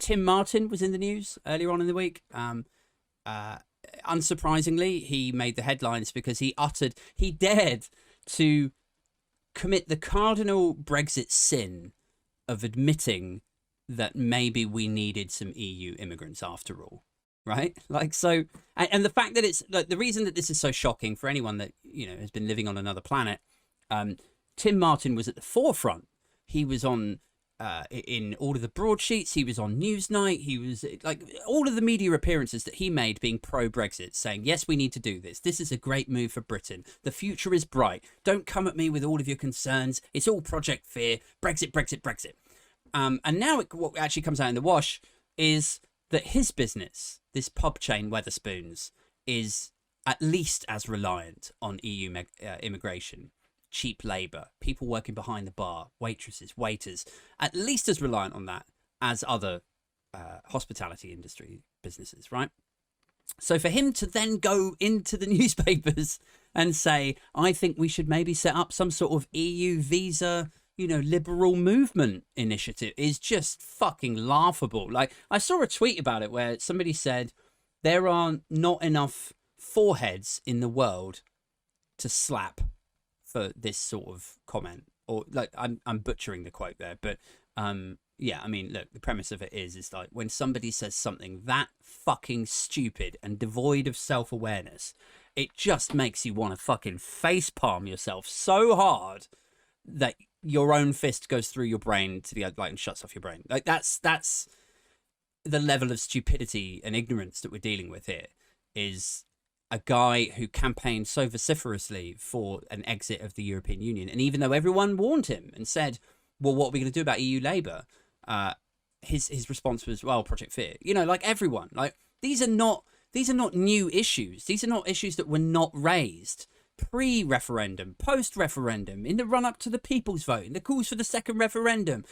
Tim Martin was in the news earlier on in the week. Unsurprisingly, he made the headlines because he dared to commit the cardinal Brexit sin of admitting that maybe we needed some EU immigrants after all, right? Like, so, and the fact that it's like the reason that this is so shocking for anyone that, you know, has been living on another planet, Tim Martin was at the forefront. He was on in all of the broadsheets. He was on Newsnight. He was like all of the media appearances that he made being pro-Brexit, saying, yes, we need to do this. This is a great move for Britain. The future is bright. Don't come at me with all of your concerns. It's all Project Fear. Brexit, Brexit, Brexit. And now what actually comes out in the wash is that his business, this pub chain Wetherspoons, is at least as reliant on EU immigration. Cheap labour, people working behind the bar, waitresses, waiters, at least as reliant on that as other hospitality industry businesses, right? So for him to then go into the newspapers and say, I think we should maybe set up some sort of EU visa, you know, liberal movement initiative is just fucking laughable. Like, I saw a tweet about it where somebody said there are not enough foreheads in the world to slap for this sort of comment, or like I'm butchering the quote there, but yeah, I mean, look, the premise of it is like when somebody says something that fucking stupid and devoid of self-awareness, it just makes you want to fucking face palm yourself so hard that your own fist goes through your brain to the like and shuts off your brain. Like that's the level of stupidity and ignorance that we're dealing with here. Is a guy who campaigned so vociferously for an exit of the European Union. And even though everyone warned him and said, well, what are we going to do about EU labour? His response was, well, Project Fear. You know, like everyone, like these are not new issues. These are not issues that were not raised pre-referendum, post-referendum, in the run-up to the people's vote, in the calls for the second referendum,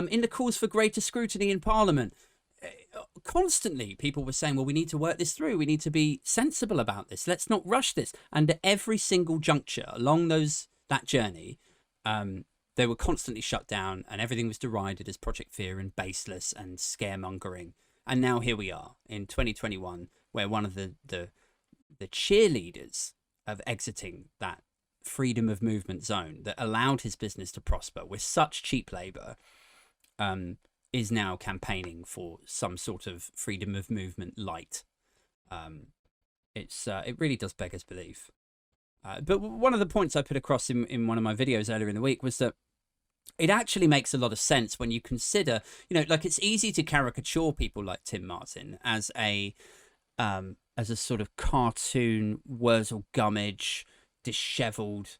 in the calls for greater scrutiny in Parliament. Constantly people were saying, well, we need to work this through, we need to be sensible about this, let's not rush this. And at every single juncture along that journey, they were constantly shut down and everything was derided as Project Fear and baseless and scaremongering. And now here we are in 2021, where one of the cheerleaders of exiting that freedom of movement zone that allowed his business to prosper with such cheap labor is now campaigning for some sort of freedom of movement light. It really does beggars belief. But one of the points I put across in one of my videos earlier in the week was that it actually makes a lot of sense when you consider, you know, like it's easy to caricature people like Tim Martin as a sort of cartoon Wurzel Gummidge, dishevelled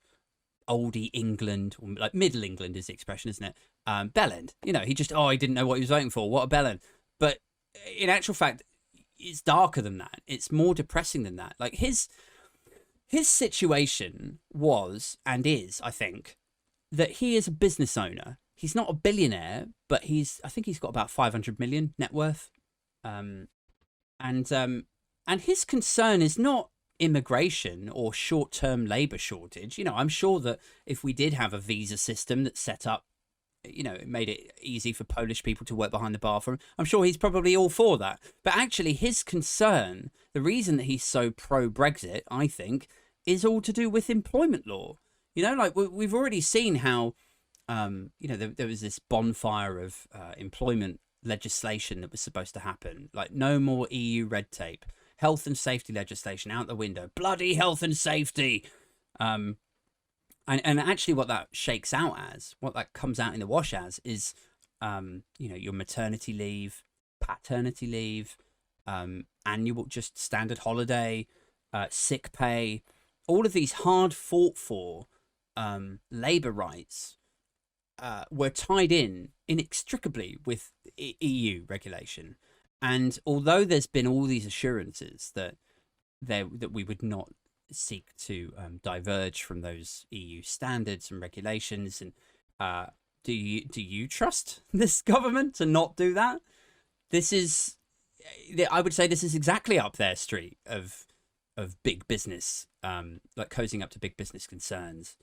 oldie England, or like Middle England is the expression, isn't it? Bellend, you know, he didn't know what he was voting for. What a bellend. But in actual fact, it's darker than that. It's more depressing than that. Like his situation was and is, I think, that he is a business owner. He's not a billionaire, but I think he's got about 500 million net worth. And his concern is not immigration or short-term labor shortage. You know, I'm sure that if we did have a visa system that set up, you know, it made it easy for Polish people to work behind the bar for him, I'm sure he's probably all for that. But actually his concern, the reason that he's so pro-Brexit, I think, is all to do with employment law. You know, like we've already seen how, you know, there was this bonfire of employment legislation that was supposed to happen. Like no more EU red tape, health and safety legislation out the window, bloody health and safety. And actually what that shakes out as, what that comes out in the wash as is, you know, your maternity leave, paternity leave, annual, just standard holiday, sick pay, all of these hard fought for labour rights were tied in inextricably with EU regulation. And although there's been all these assurances that we would not seek to diverge from those EU standards and regulations, and do you trust this government to not do that? I would say this is exactly up their street of big business, like cozying up to big business concerns.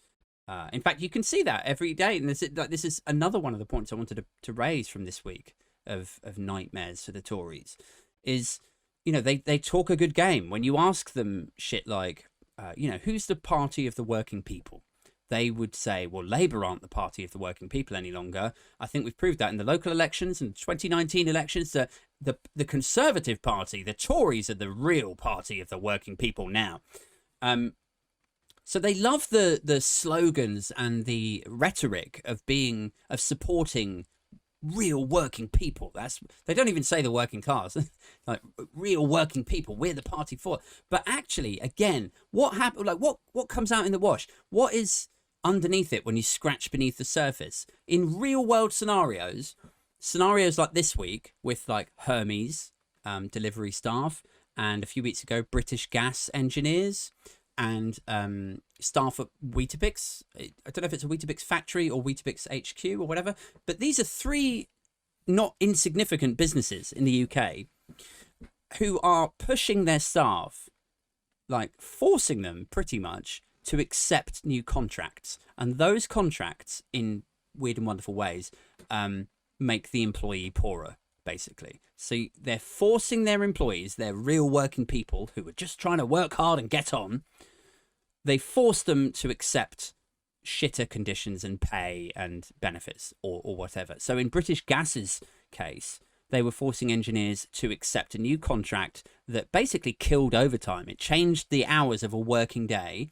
In fact, you can see that every day, and this is another one of the points I wanted to raise from this week. of nightmares for the Tories is, you know, they talk a good game. When you ask them shit like, you know, who's the party of the working people? They would say, well, Labour aren't the party of the working people any longer. I think we've proved that in the local elections and 2019 elections, that the Conservative Party, the Tories, are the real party of the working people now. So they love the slogans and the rhetoric of supporting real working people. They don't even say the working class, like real working people. We're the party for it. But actually, again, what happened? Like what comes out in the wash? What is underneath it when you scratch beneath the surface? In real world scenarios like this week with like Hermes delivery staff, and a few weeks ago British Gas engineers and staff at Weetabix. I don't know if it's a Weetabix factory or Weetabix HQ or whatever, but these are three not insignificant businesses in the UK who are pushing their staff, like forcing them pretty much to accept new contracts. And those contracts, in weird and wonderful ways, make the employee poorer, basically. So they're forcing their employees, their real working people who are just trying to work hard and get on, they force them to accept shitter conditions and pay and benefits or whatever. So in British Gas's case, they were forcing engineers to accept a new contract that basically killed overtime. It changed the hours of a working day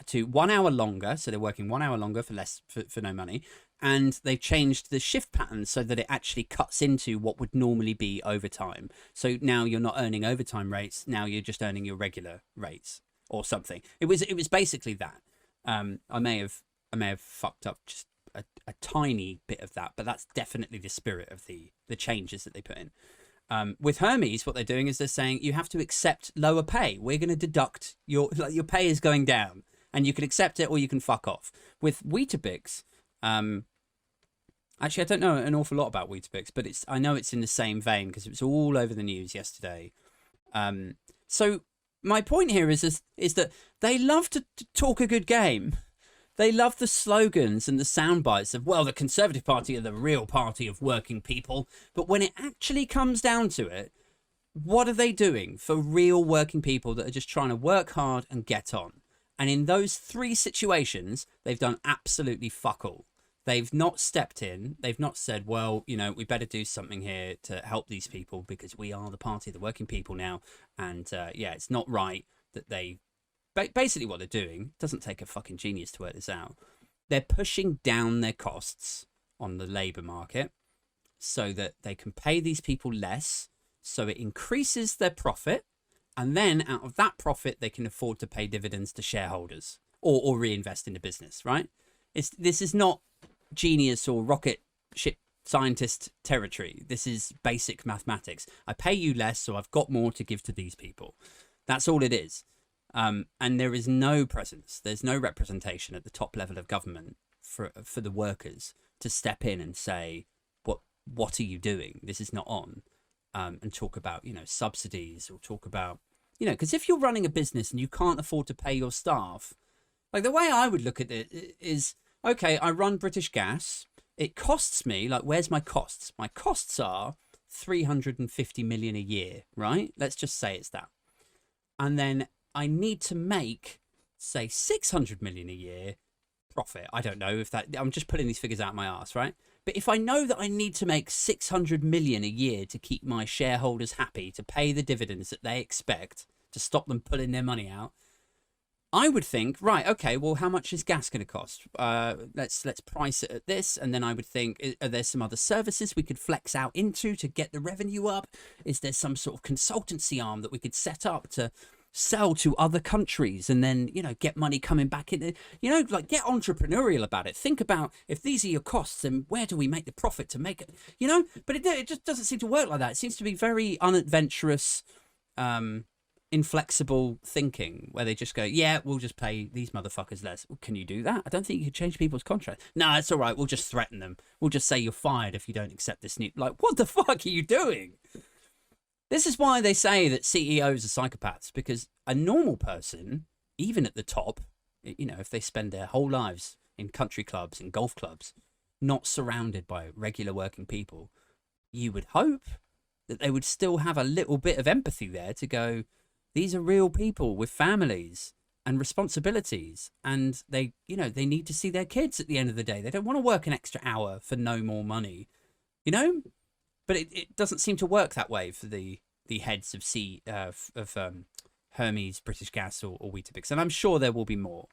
to 1 hour longer. So they're working 1 hour longer for no money. And they changed the shift pattern so that it actually cuts into what would normally be overtime. So now you're not earning overtime rates. Now you're just earning your regular rates or something. It was basically that. I may have fucked up just a tiny bit of that, but that's definitely the spirit of the changes that they put in. With Hermes, what they're doing is they're saying you have to accept lower pay. We're going to deduct your pay is going down, and you can accept it or you can fuck off. With Weetabix, actually I don't know an awful lot about Weetabix, but I know it's in the same vein because it was all over the news yesterday. So my point here is that they love to talk a good game. They love the slogans and the sound bites of, well, the Conservative Party are the real party of working people. But when it actually comes down to it, what are they doing for real working people that are just trying to work hard and get on? And in those three situations, they've done absolutely fuck all. They've not stepped in. They've not said, well, you know, we better do something here to help these people because we are the party of the working people now. And yeah, it's not right that they... Basically what they're doing, doesn't take a fucking genius to work this out, they're pushing down their costs on the labour market so that they can pay these people less, so it increases their profit, and then out of that profit they can afford to pay dividends to shareholders or reinvest in the business, right? This is not genius or rocket ship scientist territory. This is basic mathematics. I pay you less, so I've got more to give to these people. That's all it is. And there is no presence, there's no representation at the top level of government for the workers to step in and say, what are you doing? This is not on. And talk about, you know, subsidies, or talk about, you know, because if you're running a business and you can't afford to pay your staff, like the way I would look at it is, okay, I run British Gas. It costs me, like, where's my costs? My costs are 350 million a year, right? Let's just say it's that. And then I need to make, say, 600 million a year profit. I don't know if that, I'm just putting these figures out of my arse, right? But if I know that I need to make 600 million a year to keep my shareholders happy, to pay the dividends that they expect, to stop them pulling their money out, I would think, right, okay, well, how much is gas going to cost? Let's price it at this. And then I would think, are there some other services we could flex out into to get the revenue up? Is there some sort of consultancy arm that we could set up to sell to other countries and then, you know, get money coming back in? You know, like, get entrepreneurial about it. Think about, if these are your costs, then where do we make the profit to make it, you know? But it just doesn't seem to work like that. It seems to be very unadventurous, inflexible thinking, where they just go, yeah, we'll just pay these motherfuckers less. Well, can you do that? I don't think you can change people's contracts. No, it's all right. We'll just threaten them. We'll just say you're fired if you don't accept this new... Like, what the fuck are you doing? This is why they say that CEOs are psychopaths, because a normal person, even at the top, you know, if they spend their whole lives in country clubs and golf clubs, not surrounded by regular working people, you would hope that they would still have a little bit of empathy there to go, these are real people with families and responsibilities, and they, you know, they need to see their kids at the end of the day. They don't want to work an extra hour for no more money, you know. But it doesn't seem to work that way for the heads of Hermes, British Gas, or Weetabix, and I'm sure there will be more.